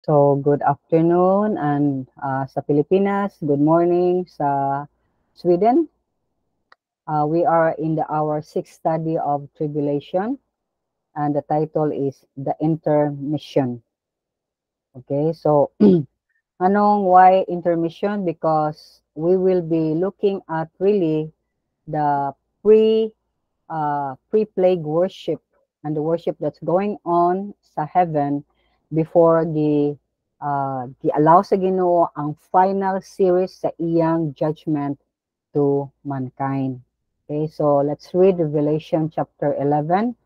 So, good afternoon and sa Pilipinas, good morning sa Sweden. We are in our sixth study of tribulation and the title is The Intermission. Okay, so why intermission? Because we will be looking at really the pre-plague worship and the worship that's going on sa heaven before the allow sa Ginoo ang final series sa iyang judgment to mankind. Okay, so let's read Revelation chapter 11,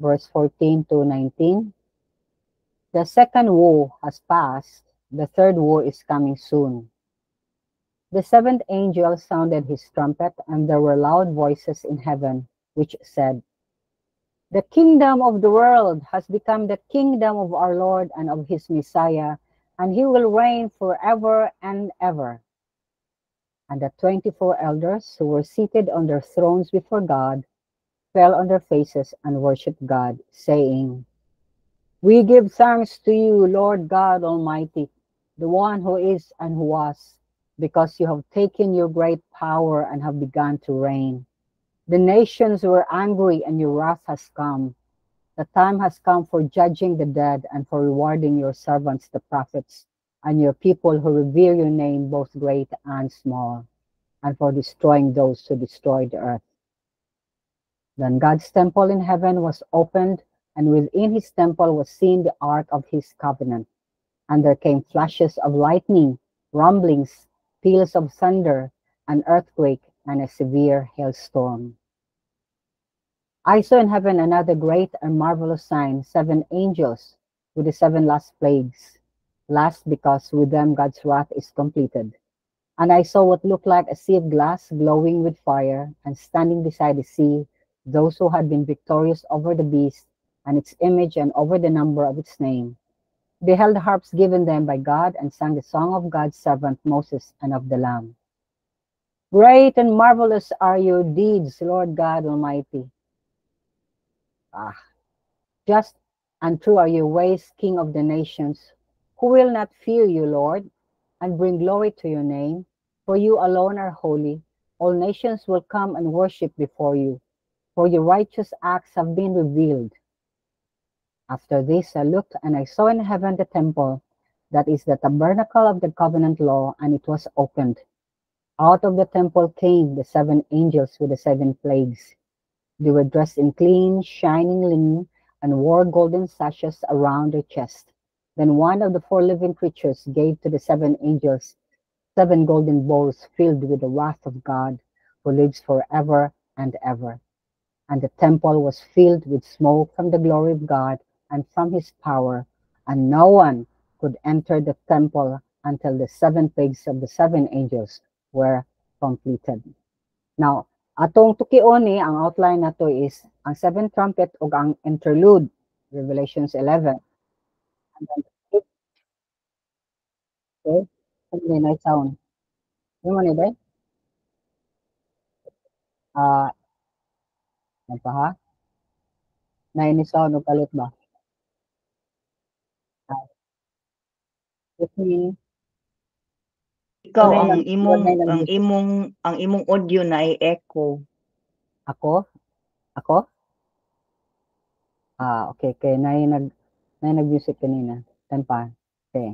verse 14 to 19. The second woe has passed, the third woe is coming soon. The seventh angel sounded his trumpet, and there were loud voices in heaven, which said, "The kingdom of the world has become the kingdom of our Lord and of his Messiah, and he will reign forever and ever." And the 24 elders who were seated on their thrones before God fell on their faces and worshiped God, saying, "We give thanks to you, Lord God Almighty, the one who is and who was, because you have taken your great power and have begun to reign. The nations were angry and your wrath has come. The time has come for judging the dead and for rewarding your servants, the prophets, and your people who revere your name, both great and small, and for destroying those who destroy the earth." Then God's temple in heaven was opened, and within his temple was seen the ark of his covenant. And there came flashes of lightning, rumblings, peals of thunder, an earthquake, and a severe hailstorm. I saw in heaven another great and marvelous sign, 7 angels with the 7 last plagues, last because with them God's wrath is completed. And I saw what looked like a sea of glass glowing with fire, and standing beside the sea, those who had been victorious over the beast and its image and over the number of its name. They held the harps given them by God and sang the song of God's servant Moses and of the Lamb. Great and marvelous are your deeds, Lord God Almighty. Ah, just and true are your ways, King of the nations. Who will not fear you, Lord, and bring glory to your name? For you alone are holy. All nations will come and worship before you, for your righteous acts have been revealed. After this I looked, and I saw in heaven the temple, that is the tabernacle of the covenant law, and it was opened. Out of the temple came the 7 angels with the 7 plagues. They were dressed in clean, shining linen and wore golden sashes around their chest. Then one of the 4 living creatures gave to the 7 angels 7 golden bowls filled with the wrath of God, who lives forever and ever. And the temple was filled with smoke from the glory of God and from his power, and no one could enter the temple until the 7 plagues of the 7 angels were completed. Now, atong tukion ni ang outline nato is ang 7 trumpet ug ang interlude, Revelations 11. And then, okay, ano na sound? Yung mo ni ba? Ah, nagpa ha? Na ini sound og kalit ba? Ah, with me, Ikaw tunay ang nag imong wag na ang nag-music. imong ang imong audio na ay echo. Ako? Ako? Okay, okay. Na nag-music kanina. Tan pa. Okay.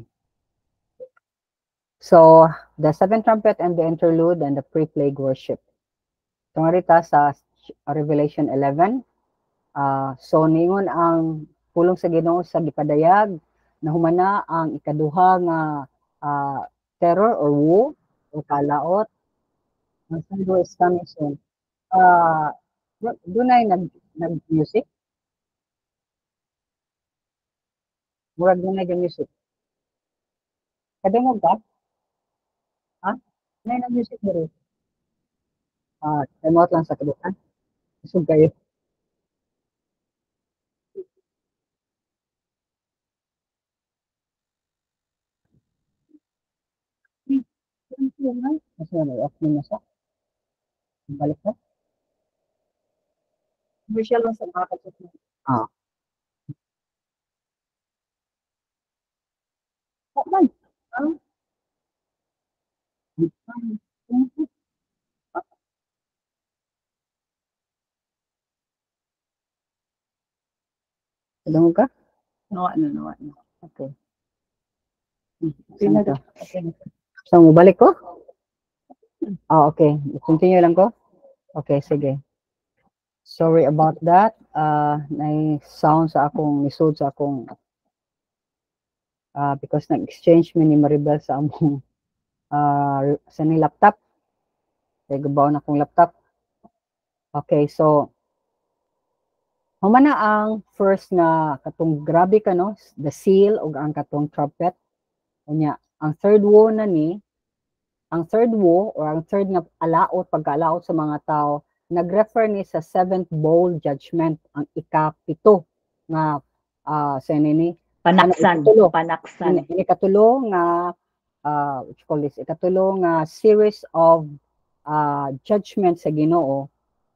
So, the 7 trumpet and the interlude and the pre-plague worship. Tungarita sa Revelation 11. So, ningon ang pulong sa Ginoo sa gipadayag na humana ang ikaduha nga uh, terror or woe o kalaot. Ang Sunday is coming soon. Uh, dunay nag-music. Murag dunay music. Kadungog ka? Ha? Dunay nag-music mo rin. Remote lang sa kadukan. Isog kayo. Mas ano, off mo na siya. Balik na. Commercial lang sa mga kapatid. Ah, man. Ah, Tulungan ka? Nawa na, nawa na. Okay. Sino Saan to? okay. So, mabalik ko? Okay. Continue lang ko? Okay, sige. Sorry about that. Sound sa akong, nisod sa akong, because nag-exchange mi ni Maribel sa among, sa ni laptop. Kaya gabaw na akong laptop. Okay, so, humana ang first na katong grabe ka no, the seal o ang katong trumpet. Unya, ang third woe na ni, ang third woe or ang third nga alaot, pagkaalaot sa mga tao, nag-refer ni sa seventh bowl judgment, ang ikapito nga sa nini, Panaksan, ikatulo. panaksan. Ikatulo nga what you call this, ikatulo nga series of judgment sa Ginoo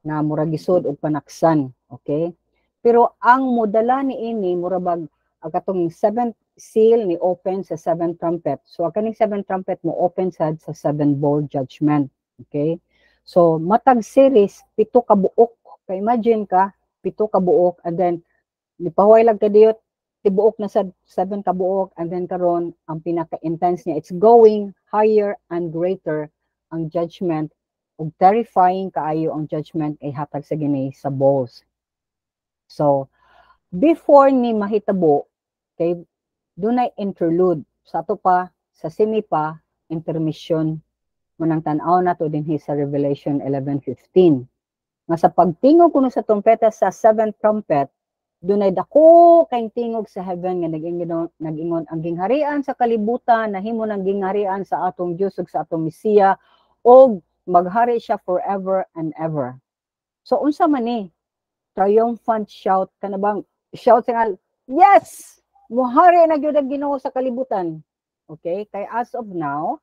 na murag gisod og panaksan, okay? Pero ang modala ni ini murabag ang katong seventh seal ni open sa seventh trumpet. So ang kaning seventh trumpet mo open sad sa seven bowl judgment, okay? So matag series pito ka buok. Kay imagine ka pito ka buok and then nipahuay lang kadiyot tibuok na sa seven ka buok and then karon ang pinaka-intense niya it's going higher and greater ang judgment ug terrifying kaayo ang judgment ay hatag sa Ginoo sa bowls. So before ni mahitabo kay dunay interlude sa ato pa sa simi pa intermission manang tan-aw nato dinhi sa Revelation 11:15 nga sa pagtingog kuno sa trompeta sa seventh trumpet dunay dako kay tingog sa heaven nga nag-ingon ang gingharian sa kalibutan nahimo ng gingharian sa atong Dios ug sa atong Mesiya og maghari siya forever and ever. So unsa man ni triumphant shout kanabang shout nga yes muhari na gyud ang Ginoo sa kalibutan. Okay? Kay as of now,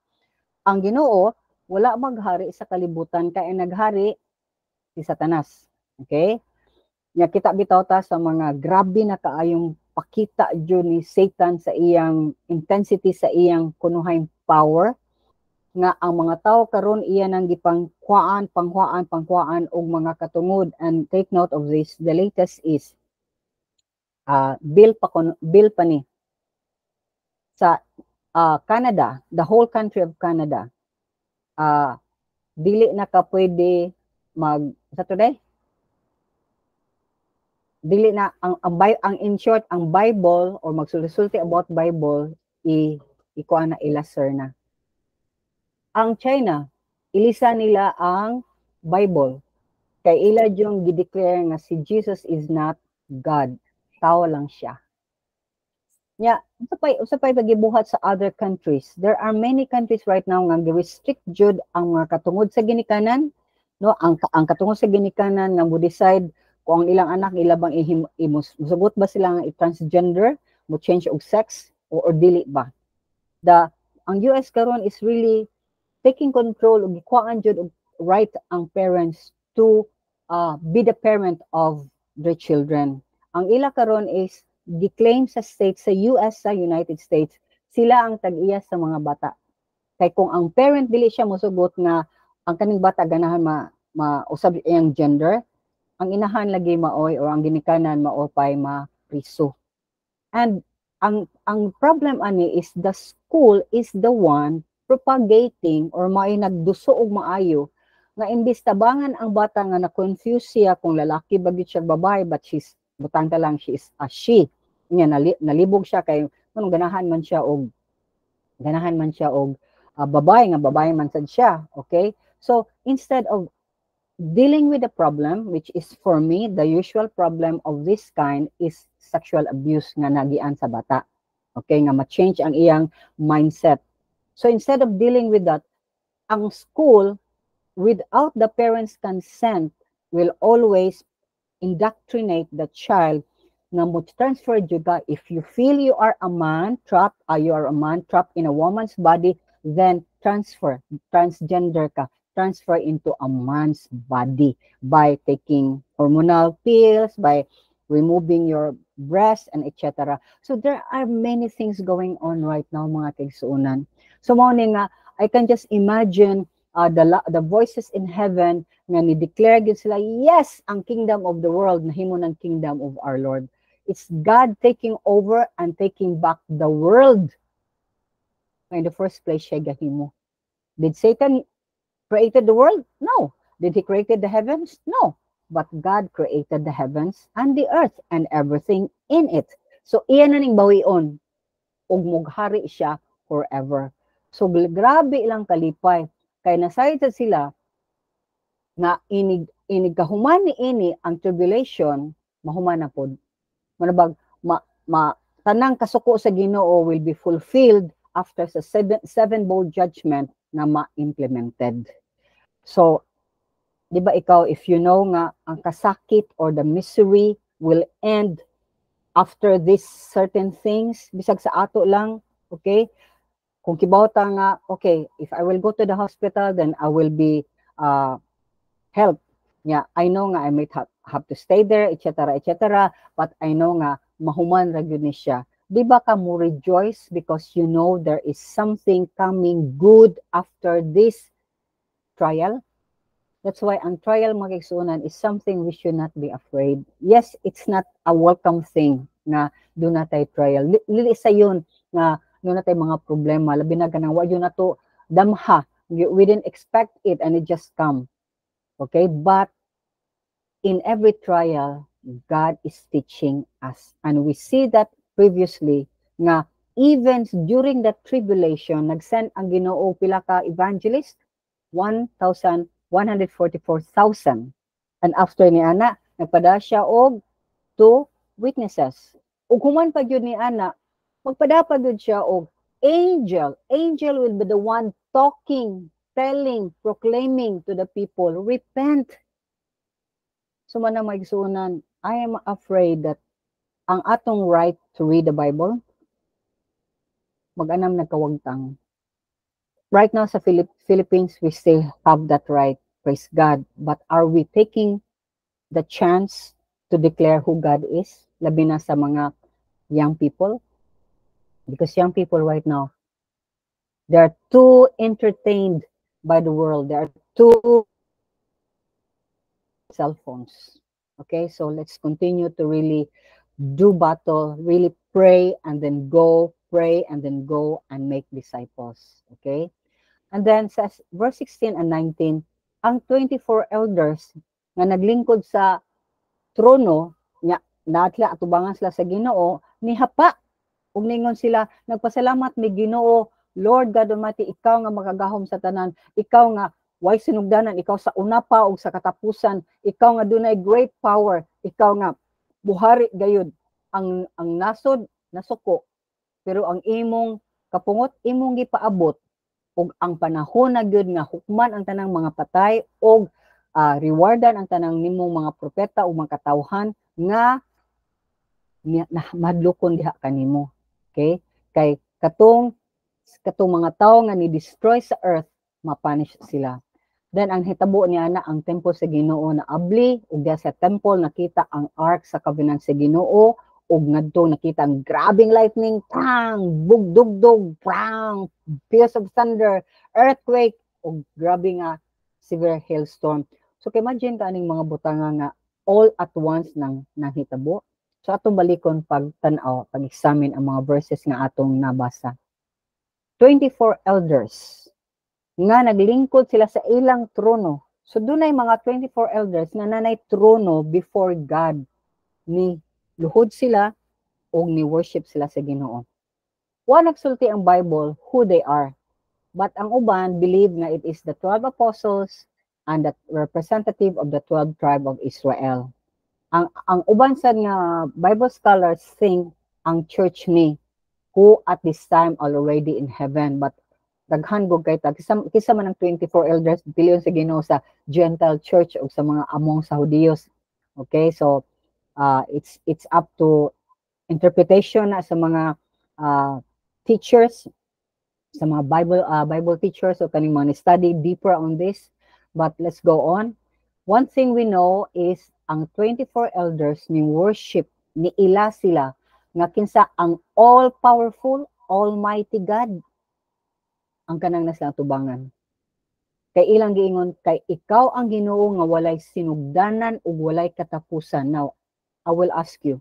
ang Ginoo wala maghari sa kalibutan kay naghari si Satanas. Okay? Nya kita bitaw ta sa mga grabe na kaayong pakita jud ni Satan sa iyang intensity sa iyang kunuhang power nga ang mga tao karon iya nang panghuaan og mga katungod and take note of this the latest is bill pa ni sa Canada, the whole country of Canada, dili na ka pwede sa today? Dili na, ang in short, ang Bible, or magsulti about Bible, ikuha na ilaser na. Ang China, ilisa nila ang Bible. Kay ila yung gideclare nga si Jesus is not God. Tao lang siya. Yeah, usapay pagibuhat sa other countries. There are many countries right now nga gi-restrict jud ang mga katungod sa ginikanan, no? Ang katungod sa ginikanan nga mo decide kung ang ilang anak ilabang musugot ba sila nga i-transgender, mo change og sex or dili ba. Ang US karon is really taking control ug gikuhaan jud og right ang parents to be the parent of their children. Ang ila karon is declaim sa states, sa US, sa United States, sila ang tag-iya sa mga bata. Kay kung ang parent dili siya mosugot nga ang kaning bata ganahan mausab iyang gender, ang inahan lagi maoy or ang ginikanan maopay mapriso. And ang problem ani is the school is the one propagating or may nagduso og maayo nga imbis tabangan ang bata nga na-confuse siya kung lalaki ba gyud siya babae but butang ta lang she is a she niya nalibog siya kay kung ganahan man siya og babae nga babae man sad siya, okay? So instead of dealing with the problem, which is for me the usual problem of this kind is sexual abuse nga nagian sa bata, okay, nga ma-change ang iyang mindset. So instead of dealing with that, ang school without the parents' consent will always indoctrinate the child nga mo transfer jud ka if you feel you are a man trapped in a woman's body, then transgender ka, transfer into a man's body by taking hormonal pills, by removing your breast, and etc. So there are many things going on right now, mga kaigsuunan. So mao ni nga, I can just imagine the voices in heaven nga ni-declare gid sila, yes, ang kingdom of the world nahimo ng kingdom of our Lord. It's God taking over and taking back the world. In the first place, siya gahimo. Did Satan created the world? No. Did he created the heavens? No. But God created the heavens and the earth and everything in it. So iyan na ning bawion ug mughari siya forever. So grabe ilang kalipay kay nasayod sila nga inig kahuman ni ini ang tribulation mahuman na pod. Manabag tanang kasuko sa Ginoo will be fulfilled after sa seven-bold judgment na ma-implemented. So, di ba ikaw, if you know nga ang kasakit or the misery will end after these certain things, bisag sa ato lang, okay? Kung kibawta nga, okay, if I will go to the hospital, then I will be helped. Yeah, I know nga I might have to stay there, etc., etc., but I know nga mahuman ra gyud ni siya. Di ba ka mo rejoice because you know there is something coming good after this trial? That's why ang trial, mga kaigsuunan, is something we should not be afraid. Yes, it's not a welcome thing na do na tayo trial. Lili sa yun na do na tayo mga problema. Labi na ganang wa yun na to damha. We didn't expect it and it just come. Okay? But in every trial, God is teaching us. And we see that previously nga even during the tribulation, nag-send ang Ginoo pila ka evangelist? 144,000. And after ni ana, nagpada siya og 2 witnesses. Ug human pa gyud ni ana, magpadapad gyud siya og angel. Angel will be the one talking, telling, proclaiming to the people, repent. So man ang maigsunan, I am afraid that ang atong right to read the Bible, mag-anam nagkawagtang. Right now sa Philippines, we still have that right, praise God. But are we taking the chance to declare who God is? Labi na sa mga young people. Because young people right now, they are too entertained by the world. They are too cell phones. Okay, so let's continue to really do battle, really pray and then go, pray and then go and make disciples. Okay? And then says verse 16 and 19, ang 24 elders nga naglingkod sa trono nya natla atubangan sila sa Ginoo nihapa ug ningon sila nagpasalamat mi Ginoo, Lord God Almighty, ikaw nga magagahom sa tanan, ikaw nga way sinugdanan, ikaw sa una pa ug sa katapusan, ikaw nga dunay great power, ikaw nga buhari gayud ang nasod nasuko, pero ang imong kapungot imong gipaabot ug ang panahon na gyud nga hukman ang tanang mga patay ug rewardan ang tanang nimong mga propeta o mga katawhan nga madlukon diha kanimo. Okay? Kay katong mga tawo nga ni-destroy sa earth, mapunish sila. Then ang hitabo niya na ang temple sa Ginoo na abli ug diha sa temple nakita ang ark sa covenant sa Ginoo ug ngadto nakita ang grabing lightning, pang, bugdugdog, pang, peals of thunder, earthquake, ug grabe nga severe hailstorm. So imagine ka aning mga butanga nga all at once nang nahitabo. So atong balikon pag-tan-aw, pag-examine ang mga verses nga atong nabasa. 24 elders nga naglingkod sila sa ilang trono. So dunay mga 24 elders nga nanay trono before God, ni luhod sila o ni-worship sila sa Ginoo. Wa nagsulti ang Bible who they are. But ang uban believe na it is the 12 apostles and the representative of the 12 tribe of Israel. Ang uban sad nga Bible scholars think ang church ni who at this time already in heaven, but daghan gud kay kisa man ang 24 elders piliyon sa Ginoo sa Gentile church o sa mga among sa Hudiyos. Okay, so it's up to interpretation na sa mga teachers, sa mga Bible teachers o kaning mga study deeper on this. But let's go on. One thing we know is ang 24 elders ni worship ni ila sila nga kinsa ang all-powerful, almighty God ang kanang nasa tubangan. Kay ilang giingon, kay ikaw ang Ginoo nga walay sinugdanan ug walay katapusan. Now, I will ask you,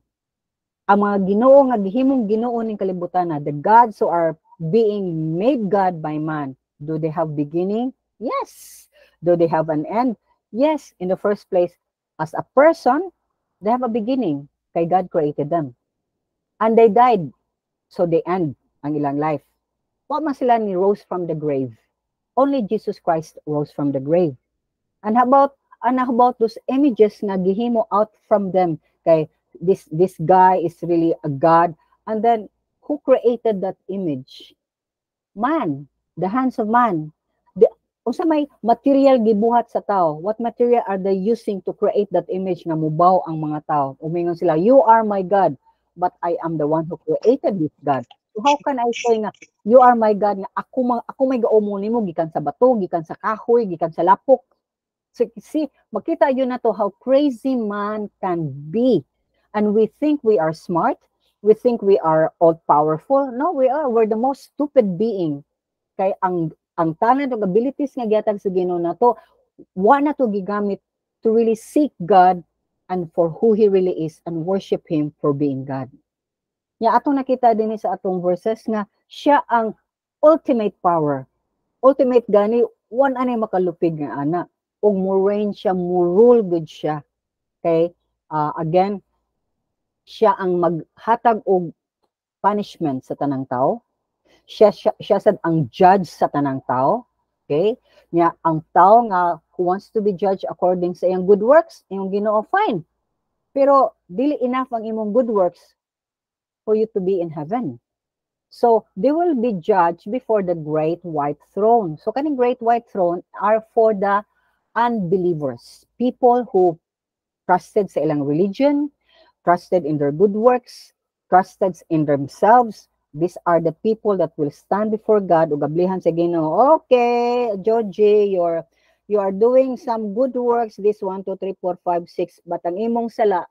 ang mga Ginoo nga gihimong Ginoo ning kalibutan na, the gods who are being made God by man, do they have beginning? Yes. Do they have an end? Yes. In the first place, as a person, they have a beginning. Kay God created them. And they died. So they end ang ilang life. Wa man sila ni rose from the grave. Only Jesus Christ rose from the grave. And how about those images na gihimo out from them? Kay this guy is really a God. And then, who created that image? Man, the hands of man. Unsa may material gibuhat sa tao? What material are they using to create that image nga mubaw ang mga tao? Umingon sila, you are my God, but I am the one who created this God. So how can I say nga, you are my God, nga ako may gaumo nimo gikan sa bato, gikan sa kahoy, gikan sa lapok. So see, makita yun na to how crazy man can be. And we think we are smart. We think we are all-powerful. No, we're the most stupid being. Kay ang talent ug abilities nga gihatag sa Ginoo nato, wa na to gigamit to really seek God and for who He really is and worship Him for being God. Ya atong nakita din sa atong verses nga siya ang ultimate power. Ultimate gani, one anay makalupig nga ana. Ug mo reign siya, mo rule good siya. Okay? Again, siya ang maghatag og punishment sa tanang tao. Siya sad ang judge sa tanang tao. Okay? Nya ang tao nga who wants to be judged according sa iyang good works, iyong Ginoo fine. Pero dili enough ang imong good works for you to be in heaven. So they will be judged before the great white throne. So kaning great white throne are for the unbelievers, people who trusted sa ilang religion, trusted in their good works, trusted in themselves. These are the people that will stand before God ug ablihan sa Ginoo. Okay, Georgie, you are doing some good works, this 1, 2, 3, 4, 5, 6, but ang imong sala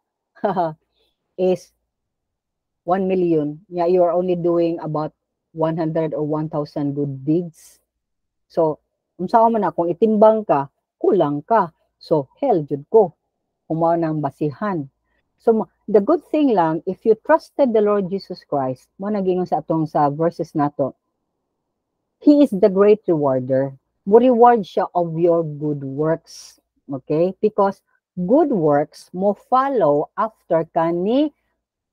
is 1 million. Yeah, you are only doing about 100 or 1,000 good deeds. So, unsa man na kung itimbang ka, kulang ka. So, hell jud ko. Kumaw nang basihan. So, the good thing lang, if you trusted the Lord Jesus Christ, mo nagingon sa atong sa verses nato, He is the great rewarder. Mo reward siya of your good works. Okay? Because good works mo follow after ka ni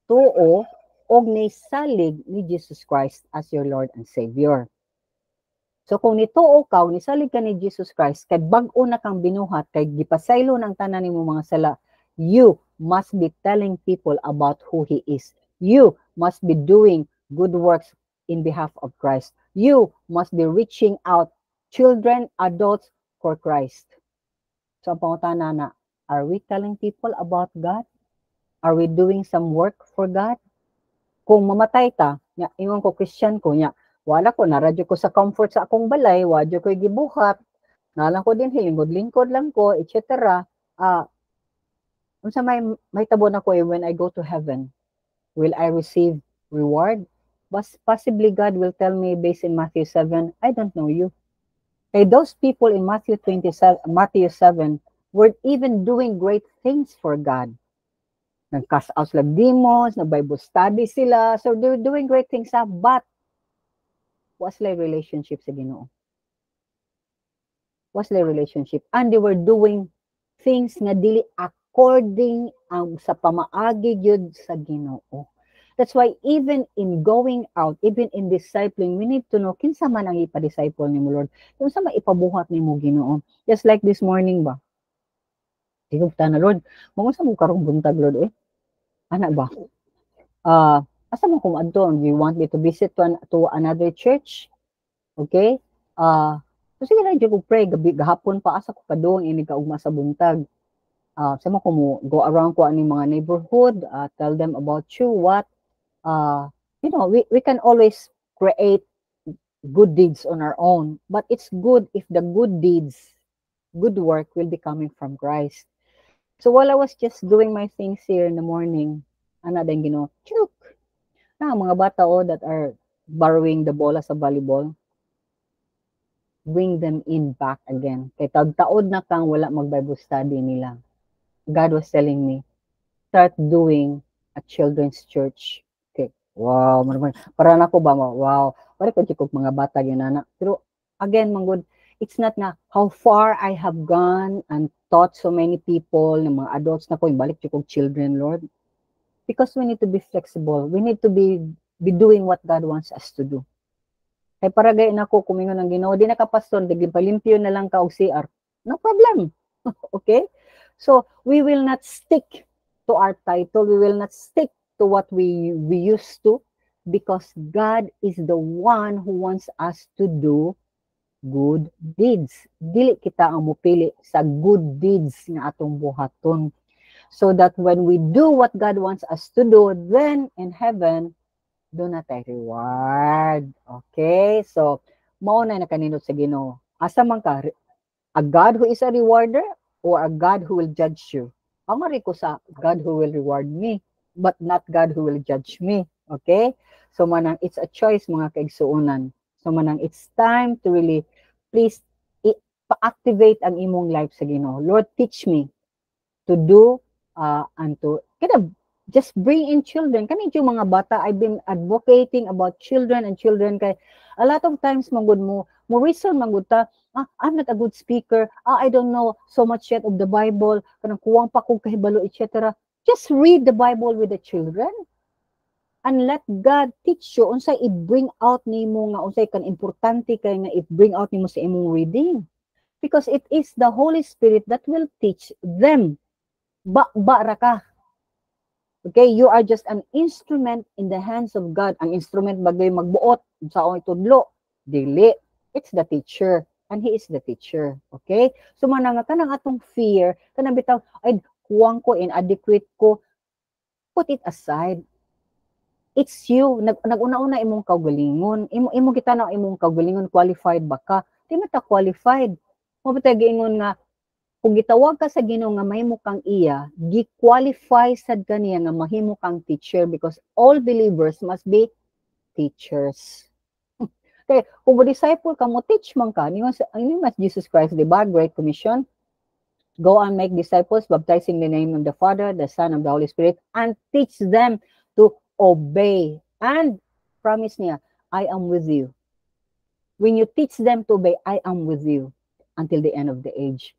tuo og ni salig ni Jesus Christ as your Lord and Savior. So kung nituo ka, nisalig ka ni Jesus Christ, kay bag-o na kang binuhat, kay gipasaylo ng tanan nimo mga sala, you must be telling people about who He is. You must be doing good works in behalf of Christ. You must be reaching out children, adults for Christ. So ang pangutana na, are we telling people about God? Are we doing some work for God? Kung mamatay ta, ingon ko Christian ko, wala ko, naradyo ko sa comfort sa akong balay, wadyo ko gibuhat, nalang ko din, lingkod-lingkod lang ko, etc. Unsa may tabo na ko when I go to heaven, will I receive reward? But possibly God will tell me based in Matthew 7, I don't know you. Okay, those people in Matthew 7 were even doing great things for God. Nag-cast out sila demons, nag-Bible study sila, so they're doing great things, but what's their relationship sa Ginoo? What's their relationship? And they were doing things nga dili according sa pamaagi gyud sa Ginoo. That's why even in going out, even in discipling, we need to know kinsa man ang ipa-disciple nimo Lord. Kinsa man ipabuhat nimo Ginoo. Just like this morning ba? Tigog ta na Lord. Mo sa mo karong buntag Lord Ana ba? Asa mo kumadto? You want me to visit to another church? Okay? So sige na, ko pray, gahapon pa asa ko padung ini kaugma sa buntag. Sama ko mo go around ko ani mga neighborhood, tell them about you, what, we can always create good deeds on our own, but it's good if the good deeds good work will be coming from Christ. So while I was just doing my things here in the morning, ana din chuk, na mga bata that are borrowing the bola sa volleyball, bring them in back again. Kay tagtaod na kang wala mag-Bible study nila. God was telling me, start doing a children's church. Okay. Wow, para na ko ba wow. Para ko jud mga bata gyud na. Pero again, manggod, it's not na how far I have gone and taught so many people, ng mga adults na ko balik jud kog children, Lord. Because we need to be flexible. We need to be doing what God wants us to do. Kay para gay nako kumingon ng Ginoo, di na ka pastor, di palimpyo na lang ka og CR. No problem. Okay? So, we will not stick to our title. We will not stick to what we used to, because God is the one who wants us to do good deeds. Dili kita ang mupili sa good deeds nga atong buhaton. So that when we do what God wants us to do, then in heaven, do na tayo reward. Okay? So, mao na nakaninot sa Ginoo. Asa man ka, a God who is a rewarder or a God who will judge you? Ang ko sa God who will reward me, but not God who will judge me. Okay? So, manang it's a choice, mga kaigsuunan. So, manang it's time to really, please, pa-activate ang imong life sa Ginoo. Lord, teach me to do and to just bring in children. Kani yung mga bata, I've been advocating about children and children kay a lot of times manggod mo reason manggod ta, I'm not a good speaker, I don't know so much yet of the Bible, kanang kuwang pa kog kahibalo, etc. Just read the Bible with the children and let God teach you unsay i-bring out nimo nga unsay kan importante kay nga i-bring out nimo sa imong reading, because it is the Holy Spirit that will teach them. Ba ra ka. Okay, you are just an instrument in the hands of God. Ang instrument bagay magbuot sa akong itudlo, dili. It's the teacher, and He is the teacher. Okay? So mananga kanang atong fear, kanang bitaw, ay kuwang ko, inadequate ko, put it aside. It's you. Nag-una-una imong kaugalingon. Imo kita na imong kaugalingon, qualified ba ka? Di mo ta qualified. Mo ba giingon nga, kung gitawag ka sa Ginoo nga mahimo kang iya, gi-qualify sad kaniya nga mahimo kang teacher, because all believers must be teachers. Okay, kung disciple ka mo, teach man ka. Ni mas Jesus Christ, di ba? Great Commission. Go and make disciples, baptizing the name of the Father, the Son, of the Holy Spirit, and teach them to obey. And promise niya, I am with you. When you teach them to obey, I am with you until the end of the age.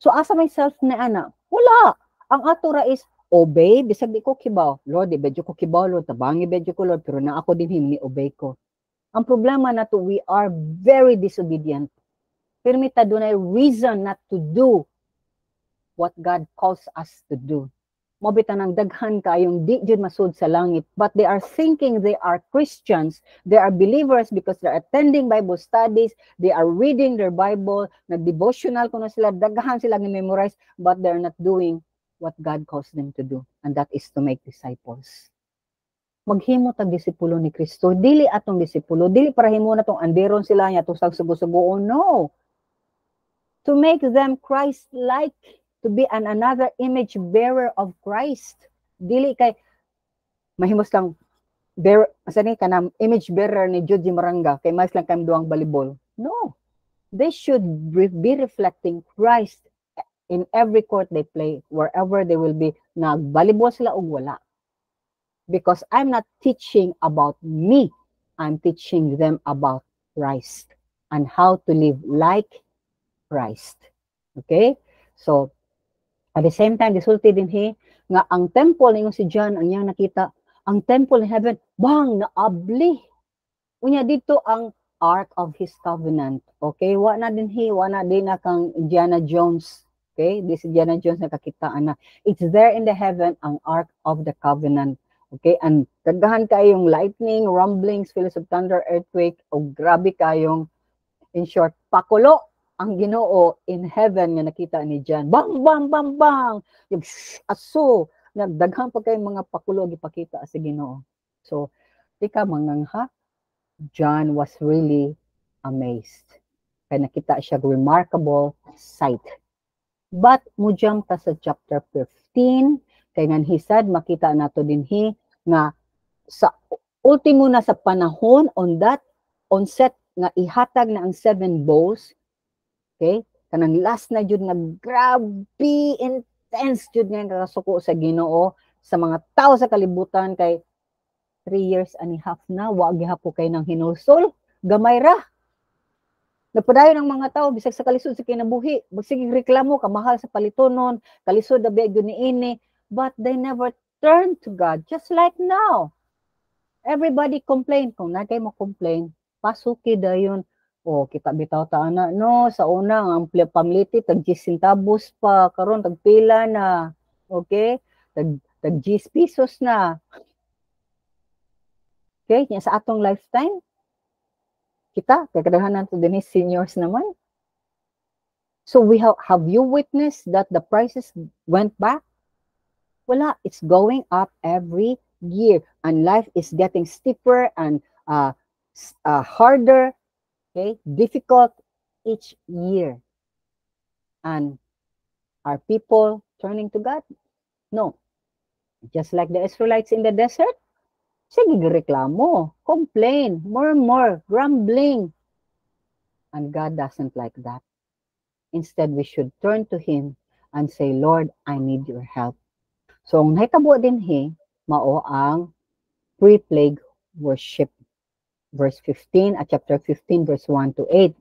So, asa myself na ana? Wala. Ang atura is, obey, bisag di ko kibaw. Lord, di bedyo ko kibaw, Lord, tabangi bedyo ko, Lord, pero na ako din himni obey ko. Ang problema na to, we are very disobedient. Pero may tadunay reason not to do what God calls us to do. Mabita ng daghan kayong di jud masud sa langit, but they are thinking they are Christians, they are believers because they're attending Bible studies, they are reading their Bible, nag-devotional kuno sila, daghan sila ni-memorize, but they're not doing what God calls them to do, and that is to make disciples. Maghimo tag disipulo ni Kristo, dili atong disipulo, dili para himo na tong anderon sila nya tong sugo-sugoon, no. To make them Christ-like, to be another image bearer of Christ. Dili kay mahimos lang kanang image bearer ni Judy Maranga kay mas lang kami duang balibol. No. They should be reflecting Christ in every court they play, wherever they will be. Nagbalibol sila og wala. Because I'm not teaching about me. I'm teaching them about Christ and how to live like Christ. Okay? So, at the same time, gisulti din nga ang temple ningon si John, ang iyang nakita, ang temple in heaven, bang, naabli. Unya dito ang Ark of His Covenant. Okay? Wa na din na kang Indiana Jones. Okay? This Indiana Jones nakakitaan na. It's there in the heaven, ang Ark of the Covenant. Okay? And daghan kayong lightning, rumblings, peals of thunder, earthquake, o grabe kayong, in short, pakulo ang Ginoo in heaven nga nakita ni John. Bang, bang, bang, bang! Yung aso, nagdaghang pa kayong mga pakulo gipakita sa Ginoo. So, tika mangangha, John was really amazed. kay nakita siya remarkable sight. But mo jump ta sa chapter 15 kay ngan he said makita nato dinhi nga sa ultimo na sa panahon on that onset nga ihatag na ang 7 bowls, okay, kanang last na jud nga grabe intense jud nga kasuko sa Ginoo sa mga tao sa kalibutan kay 3 years and a half na wa gihapo kay nang hinulsol, gamay ra. Napadayon ang mga tao bisag sa kalisod sa kinabuhi, magsige reklamo kamahal sa palitonon, kalisod na biag yun niini, but they never turn to God, just like now. Everybody complain, kung nakay mo complain, pasuki dayon. O kita bitaw ta ana no sa una ang pamliti tag 10 centavos pa karon tag pila na. Okay? Tag 10 pesos na. Okay, nya sa atong lifetime kita kay kadaghanan to dinhi seniors naman. So have you witnessed that the prices went back? Wala, it's going up every year and life is getting steeper and harder, okay, difficult each year. And are people turning to God? No. Just like the Israelites in the desert, sige reklamo, complain, murmur, grumbling. And God doesn't like that. Instead, we should turn to Him and say, Lord, I need your help. So, ang nahitabo din mao ang pre-plague worship. Verse 15 at chapter 15, verse 1 to 8.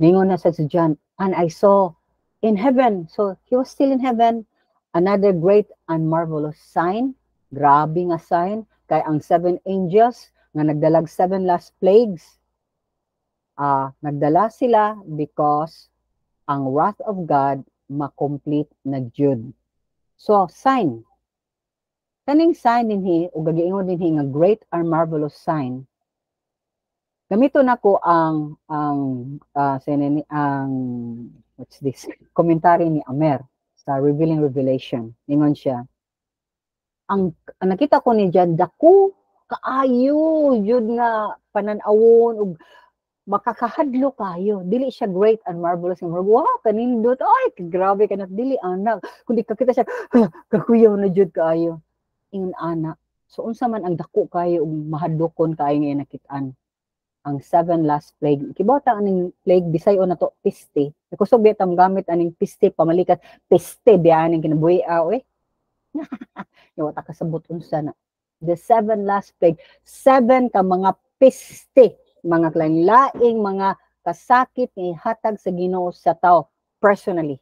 Ningon na sa John, and I saw in heaven, so he was still in heaven, another great and marvelous sign. Grabe nga sign, kay ang 7 angels nga nagdalag 7 last plagues, nagdala sila because ang wrath of God makomplete na jud. So, sign. Kaning sign dinhi, o gagiingon dinhi nga great and marvelous sign, gamito nako ang what's this? Commentary ni Amer sa Revealing Revelation. Ningon siya, ang nakita ko ni Jad, dako kaayo jud nga panan-awon ug makakahadlo kayo. Dili siya great and marvelous. Wow, kanindot. Ay, grabe ka na. Dili, anak. Kundi kakita siya, kakuyaw na jud kayo. Ingon, anak. So, unsa man ang dako kayo ug mahadlokon kayo ngayon nakitaan. Ang 7 last plague. Kibota aning plague, bisayo na to, piste. Kusog biya tam gamit aning piste, pamalikat, piste, biya aning kinabuhi, Yung kasabot unsa na. The 7 last plague. 7 ka mga piste. Mga laing mga kasakit ni hatag sa Ginoo sa tao personally.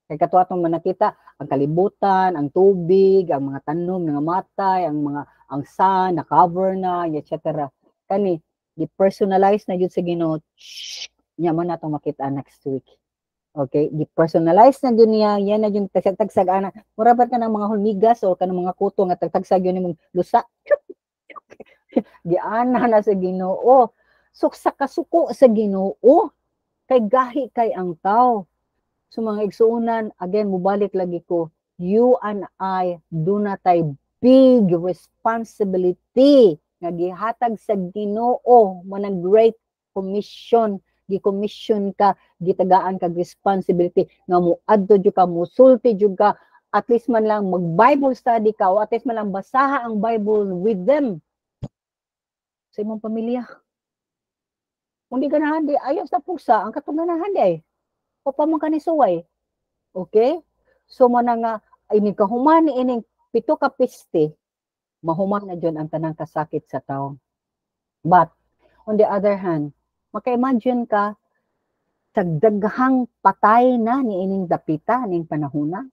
Kay kato atong manakita ang kalibutan, ang tubig, ang mga tanom nga matay, ang sun na cover na, etc. Kani di-personalize na jud sa Ginoo. Nya man natong makita next week. Okay, di-personalize na jud niya, yan na jud tagsag ana. Mura ba ka ng mga hulmigas o kanang mga kuto nga tagsag yun nimong lusa. Giana na sa Ginoo. So sa kasuko sa Ginoo, kay gahi kay ang tao. So mga igsuunan, again, mubalik lagi ko, you and I do not a big responsibility nga gihatag sa Ginoo mo ng great commission, gi-commission ka, gitagaan kag responsibility nga muadto jud ka, musulti jud ka, at least man lang mag-Bible study ka o at least man lang basaha ang Bible with them sa imong pamilya. Kung di ganahan di, ayaw sa pusa, ang katong ganahan di, o pa man kanisuway. Okay? So, mana nga, ining kahumani, ining 7 ka piste, mahuman na dyan ang tanang kasakit sa tao. But, on the other hand, maka-imagine ka, sagdaghang patay na ni ining dapita, ning panahuna.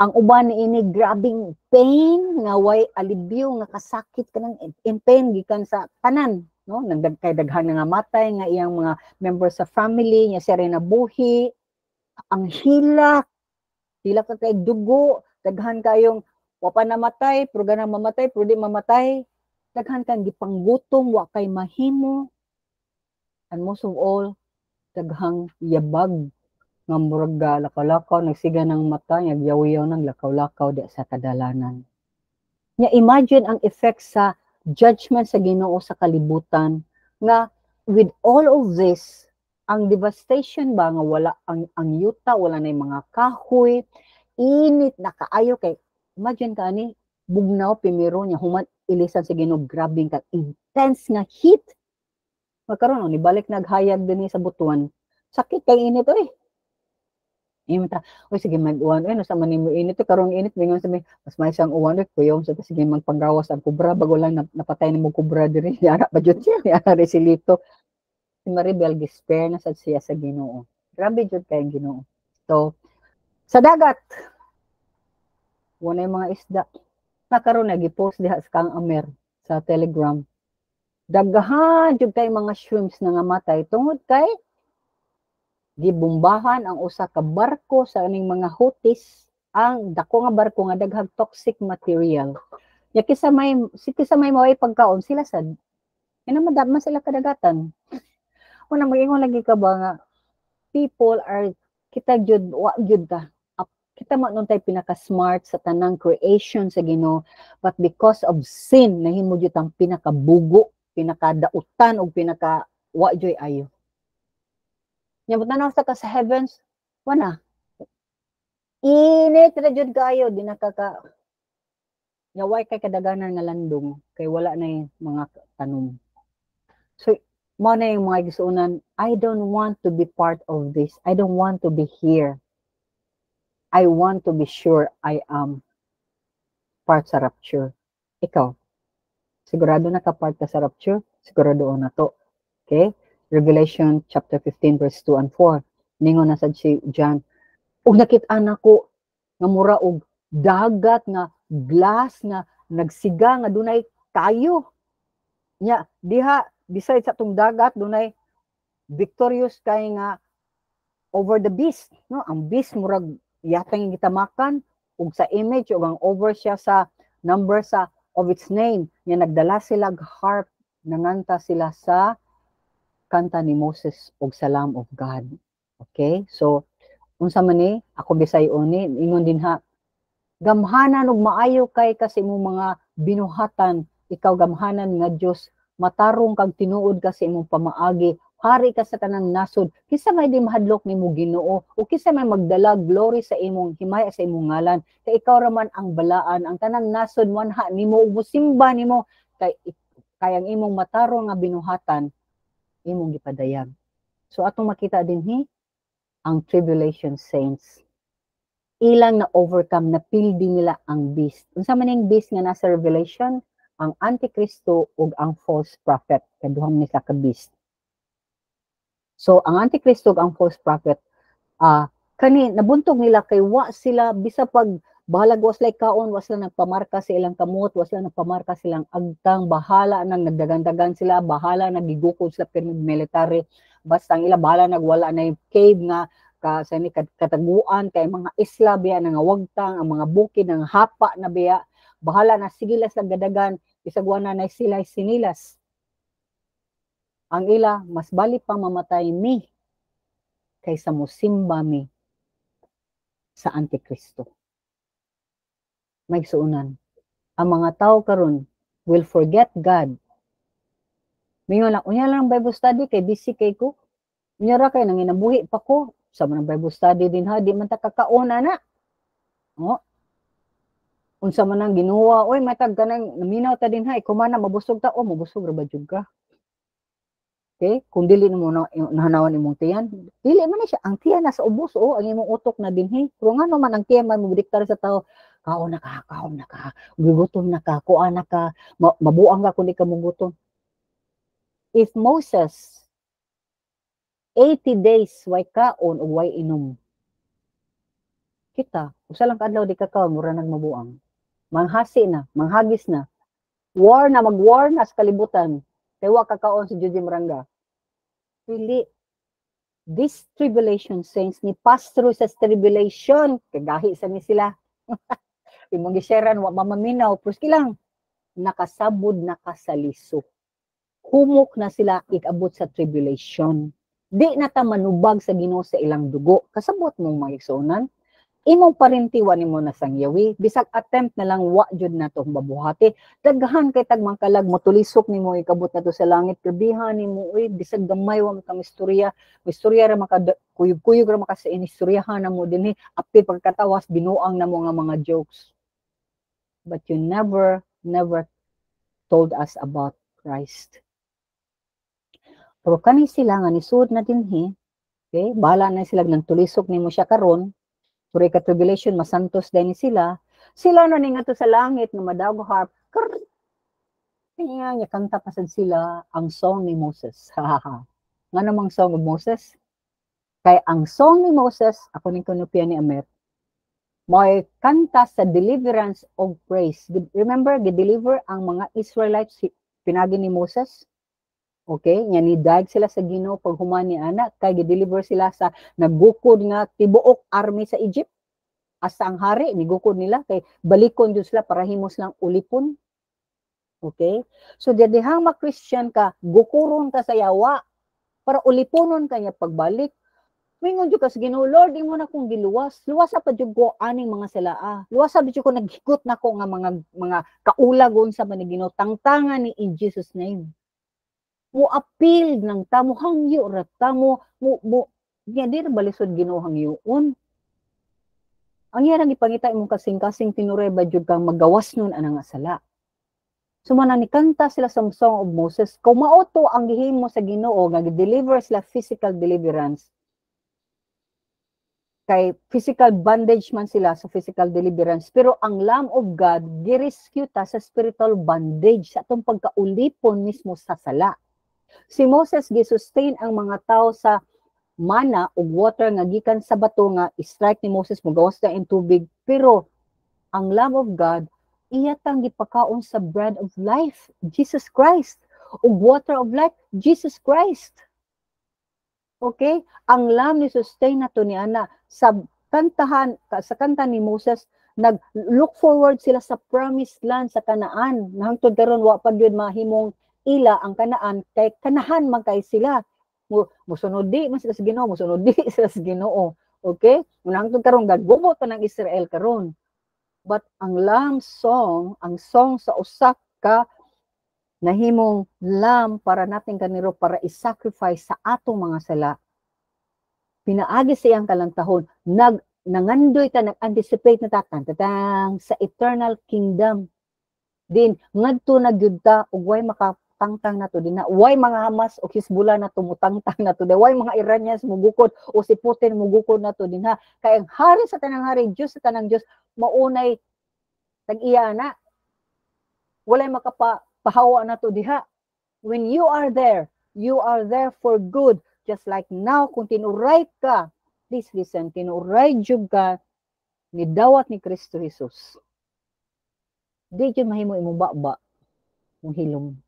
Ang uban ni ini grabing pain nga way alibyo nga kasakit kanang in pain gikan sa tanan, no, nagdagkay daghan nga matay nga iyang mga members sa family nya siya rin nabuhi, ang hilak ka kay dugo, daghan kayong wa pa namatay pero ganang mamatay pero di mamatay, daghan kang gipanggutom wa kay mahimo, and most of all daghang yabag nga murag lakaw-lakaw, nagsiga ng mata, nagyaw-yaw ng lakaw-lakaw di sa kadalanan. Nya imagine ang effect sa judgment sa Ginoo sa kalibutan nga with all of this, ang devastation ba nga wala ang yuta, wala na yung mga kahoy, init na kaayo kay imagine ka ani bugnaw primero niya human ilisan sa Ginoo grabe ka intense nga heat. Magkaroon ni balik naghayag dinhi sa butuan. Sakit kay init oy. Imta, oy sige mag-uwan oy no sa man nimo init karon init mingon sa mas may sang uwan oy kuyaw sa sige magpanggawas ang kubra bago lang napatay nimo kubra diri ara ba jud siya ni ara resilito. Si Maribel despair na sad siya sa Ginoo. Grabe jud kay Ginoo. So sa dagat walay mga isda. Nakaroon nagi-post diha sa Kang Amer sa Telegram. Daghan jud kay mga shrimps na nga matay tungod kay gibombahan ang usa ka barko sa aning mga Houthis ang dako nga barko nga daghang toxic material. Ya kisa may maway pagkaon sila sad. Ina madama sila kadagatan. Una mag-ingon lagi ka ba nga people are kita jud wa jud ka kita man tay pinaka-smart sa tanang creation sa Ginoo but because of sin nahimo jud ang pinakabugo, pinakadautan ug pinaka wa joy ayo. Nya tanaw sa ka sa heavens wala. Init ra jud kaayo di nakaka way kay kadaganan nga landong kay wala na mga tanom. So mo na yung mga gisuunan, I don't want to be part of this. I don't want to be here. I want to be sure I am part sa rapture. Ikaw, sigurado na ka part ka sa rapture? Sigurado na to. Okay? Revelation chapter 15 verse 2 and 4. Ningon na sad si John, ug nakit-an ako nga mura og dagat nga glass nga nagsiga nga dunay kayo. Nya diha beside sa tong dagat dunay victorious kay nga over the beast, no? Ang beast murag yatang gitamakan ug sa image ug ang over siya sa number sa of its name nga nagdala sila harp nanganta sila sa kanta ni Moses ug sa Lamb of God. Okay? So unsa man ni ako Bisayo ni ingon din ha gamhanan ug maayo kay kasi imong mga binuhatan ikaw gamhanan nga Dios matarong kag tinuod ka sa imong pamaagi hari ka sa tanang nasod kinsa may di mahadlok nimo Ginoo o kinsa may magdala glory sa imong himaya sa imong ngalan kay ikaw ra man ang balaan ang tanang nasod manha nimo ug musimba nimo kay ang imong matarong nga binuhatan imong gipadayag. So atong makita dinhi ang tribulation saints ilang na overcome na pildi nila ang beast. Unsa man ning beast nga nasa Revelation? Ang Antikristo ug ang false prophet kaduhang ni sa ka beast. So ang Antikristo ug ang false prophet kani nabuntog nila kay wa sila bisa pag bahalag was like kaon was sila nagpamarka sa ilang kamot was sila nagpamarka silang agtang bahala nang nagdagan-dagan sila bahala nagigukod sa military basta ang ila bahala nagwala na yung cave nga sa ni kataguan kay mga isla biya nga wagtang ang mga bukid ng hapa na biya bahala na sigilas lang gadagan isagwa na sila sinilas ang ila mas bali pang mamatay mi kaysa musimba mi sa Antikristo. May suunan. Ang mga tao karon will forget God. Mingon lang, unya lang Bible study kay busy kay ko. Unya ra kay nanginabuhi pa ko. Sa man Bible study din ha, di man ta kakauna na. Oh. Unsa man ang ginuwa, oy matag kanang naminaw ta din ha, kumana mabusog ta, mabusog ra ba jud ka? Okay? Kung dili mo nahanawan imong tiyan, dili man siya ang tiyan nasa ubos ang imong utok na dinhi. Pero nga naman ang tiyan man mudiktar sa tao, kaon na ka, gugutom na ka, kuan na ka, mabuang ka kundi ka mugutom. If Moses 80 days way kaon ug way inom. Kita, usa lang kadlaw di ka kaon mura nagmabuang. Manghasi na, manghagis na. Mag-war na sa kalibutan. Kay wa kakaon si Judy Miranda. Really, this tribulation saints ni pass through sa tribulation. Kagahi sa ni sila. Imong giseran wa mamaminaw. Pero lang, nakasabod, nakasaliso. Humok na sila ikabot sa tribulation. Di na ta manubag sa Ginoo sa ilang dugo. Kasabot mong mga igsuonan. imong parintiwa nimo na sangyawi, bisag attempt na lang wa jud nato mabuhati. Daghan kay tag mangkalag mo tulisok nimo ikabot nato sa langit, grabihan nimo uy bisag gamay wa man ka istorya ra maka kuyog-kuyog ra maka sa inistoryahan na mo dinhi apil pagkatawas binuang na mo nga mga jokes. But you never told us about Christ. Pero kani sila nga nisud na dinhi, okay? Bahala na sila nang tulisok nimo siya karon. Puri ka tribulation masantos din sila. Sila na ning ato sa langit nga madawgo harp. Kanya niya kanta pasad sila ang song ni Moses. Nga namang song of Moses? Kay ang song ni Moses, ako ning kunupyan ni Amer, may kanta sa deliverance of praise. Remember, gi-deliver ang mga Israelites pinagi ni Moses? Okay, nya ni dag sila sa Ginoo pag human ni ana kay gi-deliver sila sa naggukod nga tibuok army sa Egypt. Asa ang hari nigukod nila kay balikon jud sila para himos lang ulipon. Okay? So dihang ma-Christian ka, gukuron ka sa yawa para uliponon kanya pagbalik. Mingon jud ka sa Ginoo, Lord, imo na kong giluwas. Luwas pa jud ko aning mga salaa. Luwas pa jud ko naghigot nako nga mga kaulagon sa Ginoo. Tangtangan ni in Jesus name. Mo appeal ng tamo hangyo ra tamo mo dir balisod Ginoo hangyoon. Ang yarang ipangita imong kasing-kasing tinuray ba jud kang magawas nun anang sala. Sumana ni kanta sila sa Song of Moses, kung mauto ang gihimo sa Ginoo nga gi-deliver sila physical deliverance. Kay physical bondage man sila sa physical deliverance, pero ang Lamb of God gi-rescue ta sa spiritual bondage sa atong pagkaulipon mismo sa sala. Si Moses gi-sustain ang mga tao sa mana ug water nga gikan sa bato nga strike ni Moses mogawas na in tubig, pero ang Lamb of God iya tang gipakaon sa bread of life, Jesus Christ, ug water of life, Jesus Christ. Okay, ang Lamb ni sustain nato ni ana sa kantahan sa kanta ni Moses, nag-look forward sila sa promised land sa Kanaan. Nahangtod karon wa pa gyud mahimong ila ang Kanaan kay kanahan man kay sila. Musunod di man sila sa Ginoo, musunod di sila sa Ginoo. Okay? Nahangtod karon gagubot pa ng Israel karon. But ang Lamb song, ang song sa usak ka nahimong lamb para natin kaniro para i-sacrifice sa atong mga sala. Pinaagi sa iyang kalantahon, nangandoy ta, nag-anticipate na ta sa eternal kingdom. Din ngadto na gyud ta ug way makatangtang nato din na way mga Hamas o Hezbollah na tumutangtang nato din way mga Iranians mugukod o si Putin mugukod nato din ha kay ang hari sa tanang hari, Diyos sa tanang Diyos maunay tag-iya na walay makapahawa nato diha. When you are there for good, just like now kung tinuray ka, please listen, tinuray jud ka ni dawat ni Kristo Jesus. Di jud mahimo imong baba mong hilom.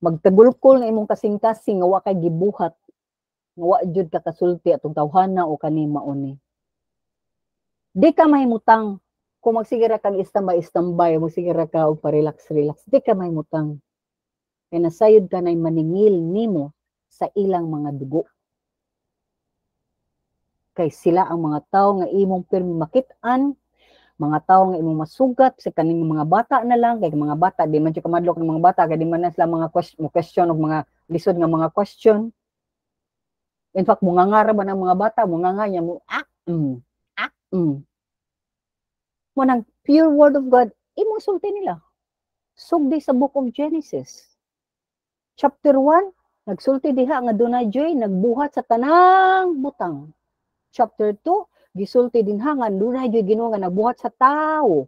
Magtagulkol na imong kasing-kasing nga wa kay gibuhat, nga wa jud ka kasulti atong tawhana o kani mauni. Di ka mahimutang kung magsigira kang istambay, magsigira ka og pa-relax, di ka mahimutang. Kaya nasayod ka na maningil nimo sa ilang mga dugo. Kay sila ang mga tao nga imong pirmi makit-an, mga tao nga imong masugat sa kaning mga bata na lang, kay mga bata di man jud kamadlok ng mga bata, kay di man na sila mga question og mga lisod nga mga question. In fact, mungangara ba ng mga bata, munganga niya mo mo nang pure word of God, imong sulti nila. Sugdi sa book of Genesis. Chapter 1, nagsulti diha nga dunay joy nagbuhat sa tanang butang. Chapter 2, gisulti dinha nga dunay joy Ginoo nga nagbuhat sa tao.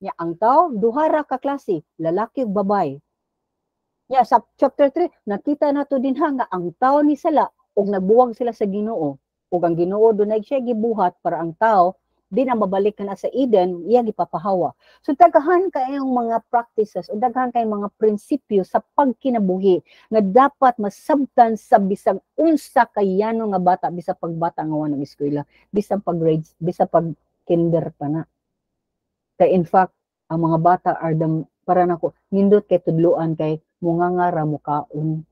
Nya ang tao duha ra ka klase, lalaki ug babay. Nya sa chapter 3, nakita nato dinha nga ang tao ni sala ug nagbuwag sila sa Ginoo. Ug ang Ginoo dunay siya gibuhat para ang tao di na mabalik na sa Eden, iya gipapahawa. So daghan kayong mga practices o daghan kayong mga prinsipyo sa pagkinabuhi nga dapat masabtan sa bisag unsa kayano nga bata, bisag pagbata nga wa nag-eskwela, bisag pag-grades, bisag pag-kinder pa na. Kay in fact, ang mga bata are para nako nindot kay tudluan kay mungangara mo kaon.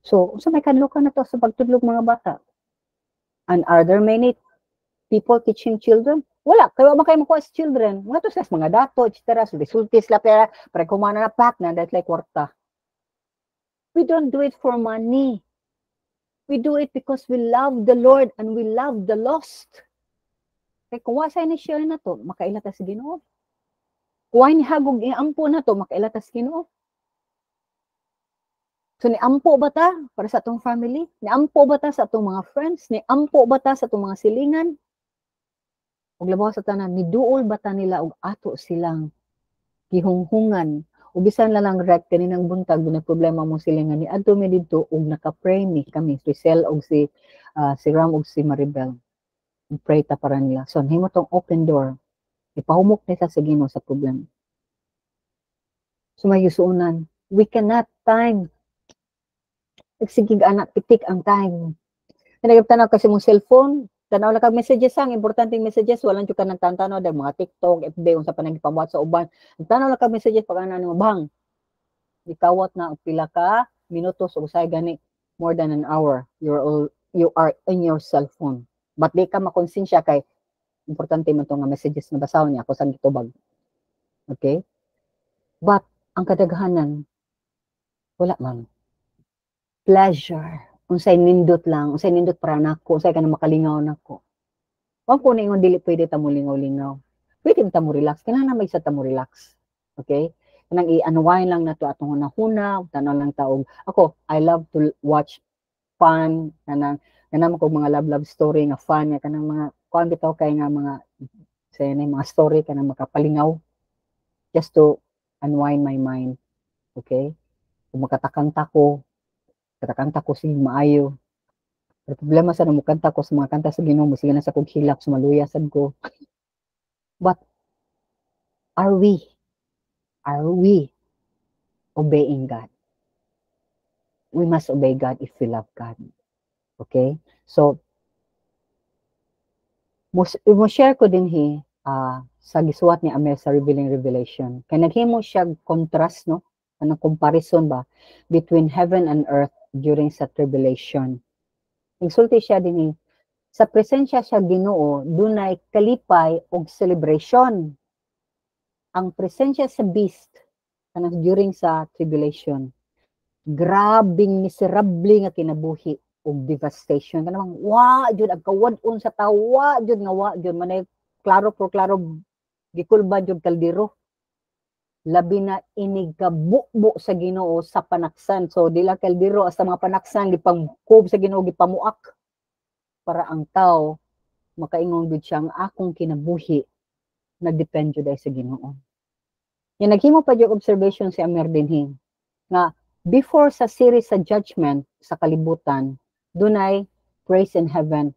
So, unsa may kanlukan na to sa pagtudlog mga bata? And are there many people teaching children? Wala, kaya man kayo makuha sa children. Mga to sa mga dato, etc. So, resultis la pera, para kumana na pack na, that's like kwarta. We don't do it for money. We do it because we love the Lord and we love the lost. Kaya kung wasay ni share na to, makailata sa Ginoo. Kuha ni hagog iampo na to, makailata sa Ginoo. So, niampo ba ta para sa atong family? Niampo ba ta sa atong mga friends? Niampo ba ta sa atong mga silingan? Ug labaw sa tanan, niduol ba ta nila og ato silang gihunghungan? Ug bisan lang ret kaninang buntag na problema mo silingan ni adto mi didto ug naka-pray mi kami si Cel og si Ram og si Maribel. Pray ta para nila. So, himo tong open door. Ipahumok nila sa Ginoo sa problema. So, may yusuunan. We cannot time. Nagsigig anak, pitik ang time. Tanaw kasi mong cellphone, tanaw lang kag messages ang importanteng messages, walang jud ka nang tantanaw dahil mga TikTok, FB, unsa pa nagpabuhat sa uban. Tanaw lang kag messages pag ana nimo bang. Ikawat na og pila ka minutos ug usay gani more than an hour. You are in your cellphone. But di ka makonsensya kay importante man to nga messages na basahon niya ako sa gitubag. Okay? But ang kadaghanan wala man. Pleasure. Unsay nindot lang, unsay nindot para nako, unsay ka na makalingaw nako. Wag ko na ingon dili pwede ta mo lingaw-lingaw. Pwede ta mo relax, kinahanglan may sa ta mo relax. Okay? Kanang i-unwind lang nato atong hunahuna, tanaw lang taog. Ako, I love to watch fun kanang ko mga love story nga fun nga kanang mga kuan bitaw kay nga mga say na mga story kanang makapalingaw just to unwind my mind. Okay? Kung makatakanta ko si maayo. Pero problema sa namo kanta ko sa mga kanta sa Ginoo, sige na sa kog hilak, sumaluya sad ko. But are we obeying God? We must obey God if we love God. Okay? So, mo share ko din sa gisuwat ni Amel sa Revealing Revelation. Kaya naghimo siya contrast, no? Anong comparison ba between heaven and earth during sa tribulation. Insulti siya din sa presensya sa Ginoo dunay kalipay og celebration. Ang presensya sa beast kanang during sa tribulation, grabing miserable nga kinabuhi og devastation kanang wa jud ang kawad-on sa tawa jud nga wa jud manay klaro gikulba jud kaldero. Labi na inigabukbo sa Ginoo sa panaksan. So dila kaldero sa mga panaksan gipangkob sa Ginoo gipamuak para ang tao makaingon gud siya ang akong kinabuhi nagdepend jud sa Ginoo. Yan naghimo pa jud observation si Amir dinhi nga before sa series sa judgment sa kalibutan dunay praise in heaven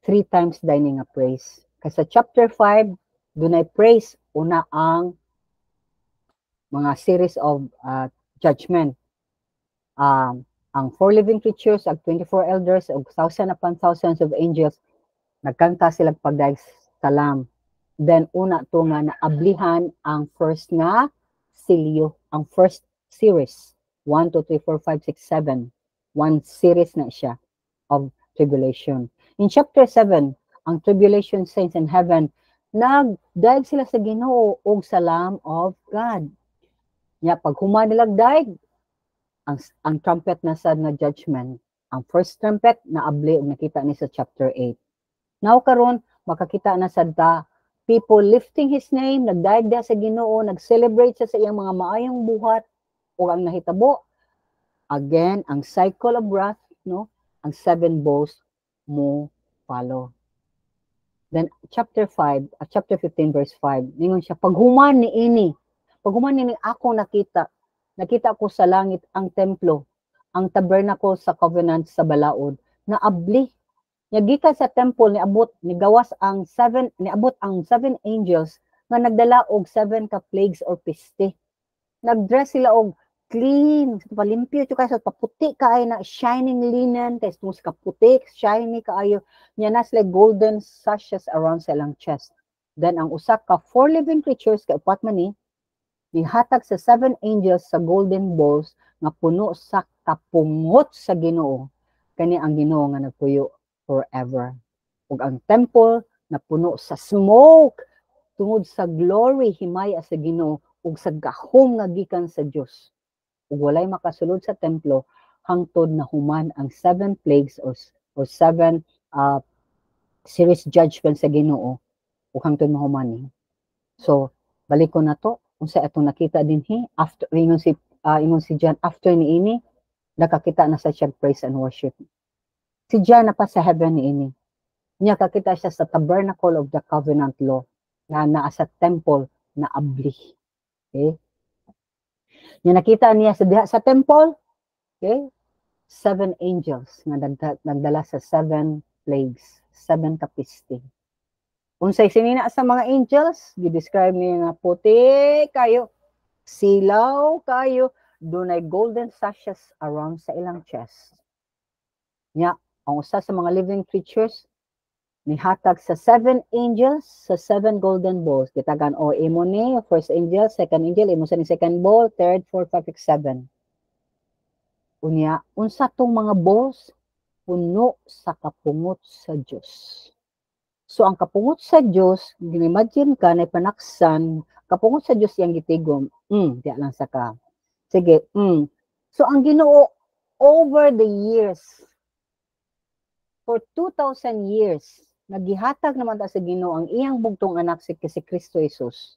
3 times dining nga praise. Kasi sa chapter 5 dunay praise una ang mga series of judgment. Ang 4 living creatures, ang 24 elders, ug thousand upon thousands of angels, nagkanta sila pagdaig salam. Then, una to nga naablihan ang first nga silyo, ang first series. 1, 2, 3, 4, 5, 6, 7. One series na siya of tribulation. In chapter 7, ang tribulation saints in heaven, nagdaig sila sa Ginoo og salam of God. Nya pag human nilag daig ang trumpet na sad nga judgment, ang first trumpet na abli og nakita ni sa chapter 8. Now karon makakita na sad ta people lifting his name, nagdaig dia sa Ginoo, nag-celebrate sa iyang mga maayong buhat o ang nahitabo again ang cycle of wrath, no? Ang 7 bowls mo follow. Then chapter 5, chapter 15 verse 5, ningon siya paghuman niini ako nakita ko sa langit ang templo, ang tabernacle sa covenant sa balaod, na abli. Gikan sa temple niabot ang 7 angels nga nagdala og 7 ka plagues or peste. Nagdress sila og clean, palimpyo to kayo, paputi kaayo na shining linen, tes mus kaputi, shiny kaayo, nya nas like golden sashes around sa ilang chest. Then ang usa ka 4 living creatures kay upat man ni nihatag sa 7 angels sa golden bowls nga puno sa kapungot sa Ginoo. Kani ang Ginoo nga nagpuyo forever. ug ang temple napuno sa smoke tungod sa glory himaya sa Ginoo ug sa gahom nga gikan sa Dios. Ug walay makasulod sa templo hangtod nahuman ang 7 plagues or 7 serious judgment sa Ginoo ug hangtod mahuman ni. So balik ko na to unsa atong nakita dinhi after ingon si John after niini nakakita na sa siya praise and worship. Si John na pa sa heaven niini. Niya kakita siya sa tabernacle of the covenant law na naa sa temple na abli. Okay? Niya nakita niya sa diha sa temple, okay? 7 angels nga nagdala sa 7 plagues, 7 kapiste. Unsay sinina sa mga angels, gi-describe niya nga puti kayo, silaw kayo, dunay golden sashes around sa ilang chest. Nya, ang usa sa mga living creatures nihatag sa 7 angels sa 7 golden bowls. Kitagan o imo ni first angel, second angel, imo sa ni second bowl, third, fourth, fifth, 7. Unya, unsa tong mga bowls puno sa kapungot sa Dios. So ang kapungot sa Dios, imagine ka na panaksan, kapungot sa Dios yang gitigom. Di lang sa ka. Sige, So ang Ginoo over the years, for 2,000 years, nagihatag naman ta sa Ginoo ang iyang bugtong anak si Kristo Jesus.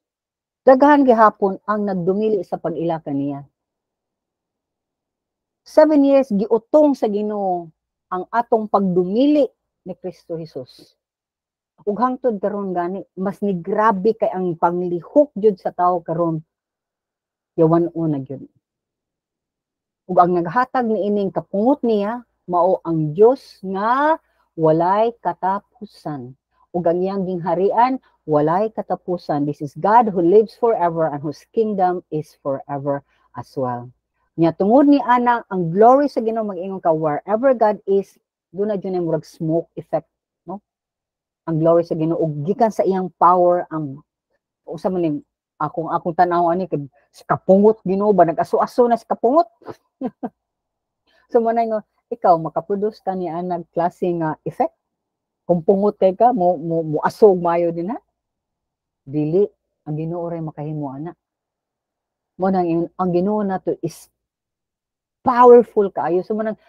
Daghan gihapon ang nagdumili sa pag-ila kaniya. 7 years giutong sa Ginoo ang atong pagdumili ni Kristo Jesus. Ug hangtod karon gani mas ni grabe kay ang panglihok jud sa tawo karon yawan-o na gyud. Ug ang naghatag ni ining kapungot niya mao ang Dios nga walay katapusan. Ug ang iyang gingharian walay katapusan. This is God who lives forever and whose kingdom is forever as well. Nya tungod ni ana ang glory sa Ginoo mag-ingon ka wherever God is, do na jud murag smoke effect, no? Ang glory sa Ginoo ug gikan sa iyang power ang usa man ning akong tanaw ani kay kapungot Ginoo ba nag-aso-aso na sa kapungot. So man nga ikaw makaproduce ka ni anag klase nga effect kung pungot kay ka mo asog mayo din ha. Dili ang Ginoo ray makahimo ana. Mo nang ang Ginoo nato is powerful kaayo. So man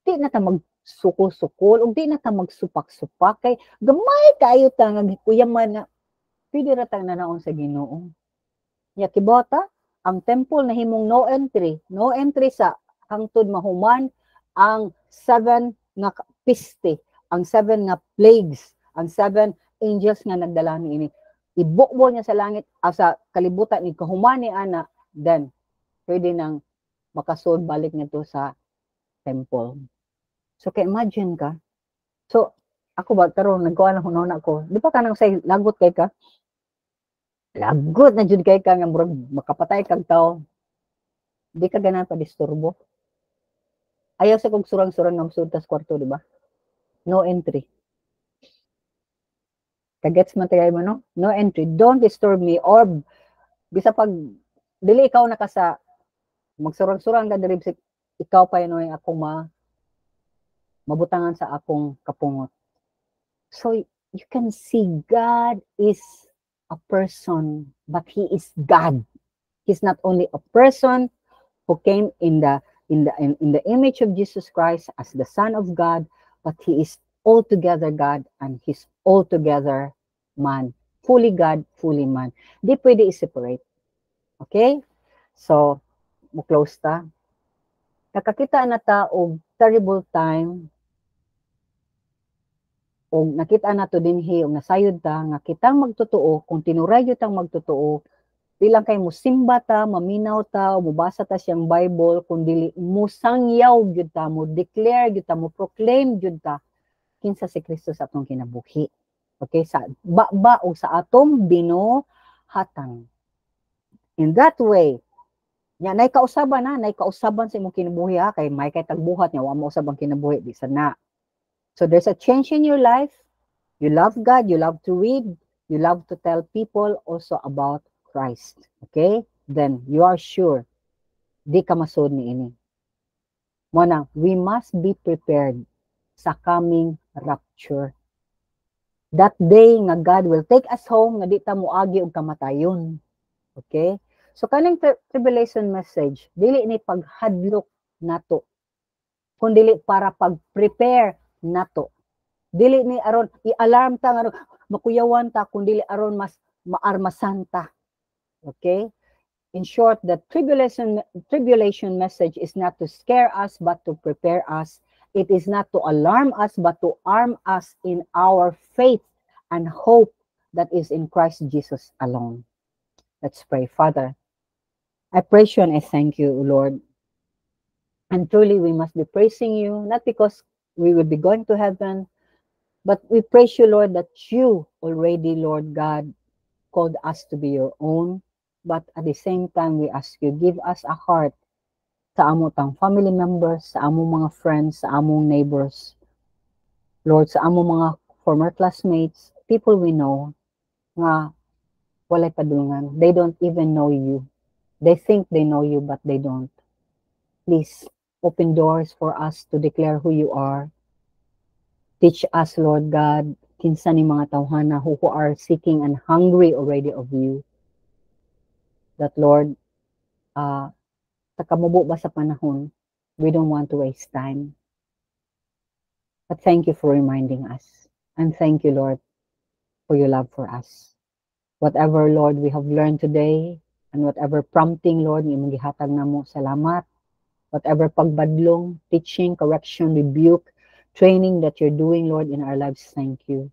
di na ta magsukol-sukol ug di na ta magsupak-supak kay gamay kayo ta nga gikuyaman na pwede ra tang nanaon sa Ginoo. Ya kibota ang temple na himong no entry sa hangtod mahuman ang 7 nga piste, ang 7 nga plagues, ang 7 angels nga nagdala niini. Ibukbo niya sa langit sa kalibutan ni kahuman ni ana, then pwede nang makasud balik nito sa temple. So kay imagine ka. So ako ba karon nagkuha na hunahuna ko. Di ba kanang say lagot kay ka? Lagot na jud kay ka nga murag makapatay kag tao. Di ka ganahan pa disturbo. Ayaw sa kog surang-surang nga musud tas kwarto, di ba? No entry. Kagets man tagay mo no? No entry. Don't disturb me or bisa pag dili ikaw naka sa magsurang-surang ka diri ikaw pa yun akong mabutangan sa akong kapungot. So you can see God is a person, but He is God. He's not only a person who came in the image of Jesus Christ as the Son of God, but He is altogether God and He's altogether man. Fully God, fully man. Di pwede i-separate. Okay? So, mo-close ta. Nakakita na ta og terrible time o nakita na to dinhi o nasayod ta nga kitang magtotoo kung tinuray gyud tang magtotoo bilang kay musimba ta maminaw ta o mubasa ta siyang Bible kun dili musangyaw gyud ta mo declare gyud ta mo proclaim gyud ta kinsa si Kristo sa atong kinabuhi. Okay, sa baba o sa atong binuhatang. In that way, nya nay kausaban sa imong kinabuhi ha kay may kay tagbuhat nya wa mo usab ang kinabuhi di sana. So there's a change in your life. You love God, you love to read, you love to tell people also about Christ. Okay? Then you are sure di ka masud ni ini. Muna, we must be prepared sa coming rapture. that day nga God will take us home nga di ta moagi og kamatayon. Okay? So kaning tribulation message, dili ni paghadlok nato, kundi para pag-prepare nato. Dili ni aron i-alarm ta nga makuyawan ta, kundi aron mas maarmasan ta. Okay? In short, the tribulation message is not to scare us but to prepare us. It is not to alarm us but to arm us in our faith and hope that is in Christ Jesus alone. Let's pray. Father, I praise you and I thank you, Lord. And truly we must be praising you, not because we will be going to heaven, but we praise you, Lord, that you already, Lord God, called us to be your own. But at the same time, we ask you, give us a heart sa among tang family members, sa among mga friends, sa among neighbors. Lord, sa among mga former classmates, people we know, nga walay padulungan. They don't even know you. They think they know you, but they don't. Please, open doors for us to declare who you are. Teach us, Lord God, kinsa ni mga tawhana who are seeking and hungry already of you. That, Lord, sa kamubo ba sa panahon, we don't want to waste time. But thank you for reminding us. And thank you, Lord, for your love for us. Whatever, Lord, we have learned today, and whatever prompting, Lord, nga imong gihatag namo, salamat. Whatever pagbadlong, teaching, correction, rebuke, training that you're doing, Lord, in our lives, thank you.